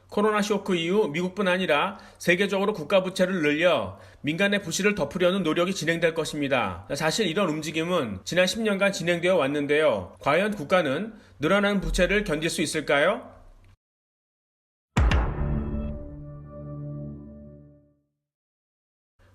코로나 쇼크 이후 미국뿐 아니라 세계적으로 국가 부채를 늘려 민간의 부실을 덮으려는 노력이 진행될 것입니다. 사실 이런 움직임은 지난 10년간 진행되어 왔는데요. 과연 국가는 늘어나는 부채를 견딜 수 있을까요?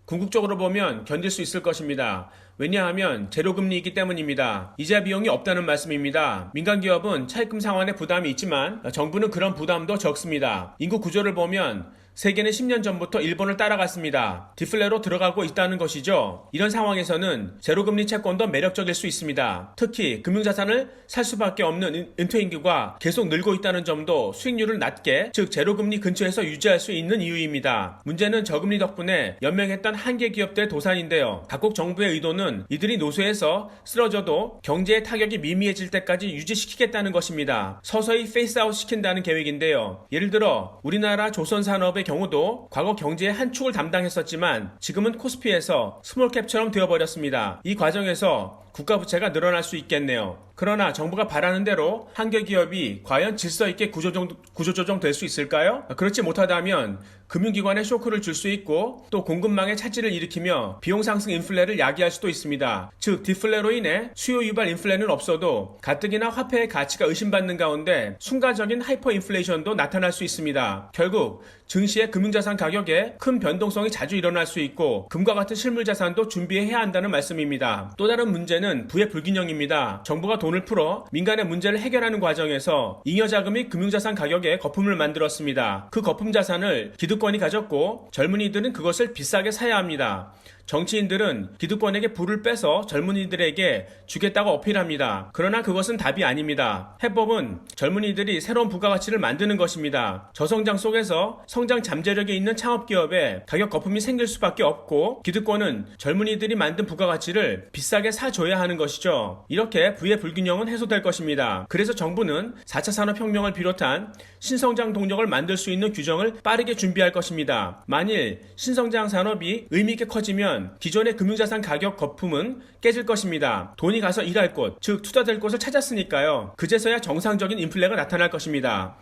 궁극적으로 보면 견딜 수 있을 것입니다. 왜냐하면 제로금리이기 때문입니다. 이자 비용이 없다는 말씀입니다. 민간 기업은 차입금 상환에 부담이 있지만 정부는 그런 부담도 적습니다. 인구 구조를 보면 세계는 10년 전부터 일본을 따라갔습니다. 디플레로 들어가고 있다는 것이죠. 이런 상황에서는 제로금리 채권도 매력적일 수 있습니다. 특히 금융자산을 살 수밖에 없는 은퇴 인구가 계속 늘고 있다는 점도 수익률을 낮게, 즉 제로금리 근처에서 유지할 수 있는 이유입니다. 문제는 저금리 덕분에 연명했던 한계 기업들의 도산인데요. 각국 정부의 의도는 이들이 노쇠해서 쓰러져도 경제의 타격이 미미해질 때까지 유지시키겠다는 것입니다. 서서히 페이스아웃 시킨다는 계획인데요. 예를 들어 우리나라 조선산업의 경우도 과거 경제의 한 축을 담당했었지만 지금은 코스피에서 스몰캡처럼 되어버렸습니다. 이 과정에서 국가 부채가 늘어날 수 있겠네요. 그러나 정부가 바라는 대로 한계 기업이 과연 질서 있게 구조조정 될 수 있을까요? 그렇지 못하다면 금융기관에 쇼크를 줄 수 있고 또 공급망에 차질을 일으키며 비용 상승 인플레를 야기할 수도 있습니다. 즉 디플레로 인해 수요 유발 인플레는 없어도 가뜩이나 화폐의 가치가 의심받는 가운데 순간적인 하이퍼 인플레이션도 나타날 수 있습니다. 결국 증시의 금융자산 가격에 큰 변동성이 자주 일어날 수 있고 금과 같은 실물자산도 준비해야 한다는 말씀입니다. 또 다른 문제는 부의 불균형입니다. 정부가 돈을 풀어 민간의 문제를 해결하는 과정에서 잉여자금이 금융자산 가격에 거품을 만들었습니다. 그 거품 자산을 기득권이 가졌고 젊은이들은 그것을 비싸게 사야 합니다. 정치인들은 기득권에게 부를 빼서 젊은이들에게 주겠다고 어필합니다. 그러나 그것은 답이 아닙니다. 해법은 젊은이들이 새로운 부가가치를 만드는 것입니다. 저성장 속에서 성장 잠재력이 있는 창업기업에 가격 거품이 생길 수밖에 없고 기득권은 젊은이들이 만든 부가가치를 비싸게 사줘야 하는 것이죠. 이렇게 부의 불균형은 해소될 것입니다. 그래서 정부는 4차 산업혁명을 비롯한 신성장 동력을 만들 수 있는 규정을 빠르게 준비할 것입니다. 만일 신성장 산업이 의미있게 커지면 기존의 금융자산 가격 거품은 깨질 것입니다. 돈이 가서 일할 곳, 즉 투자될 곳을 찾았으니까요. 그제서야 정상적인 인플레가 나타날 것입니다.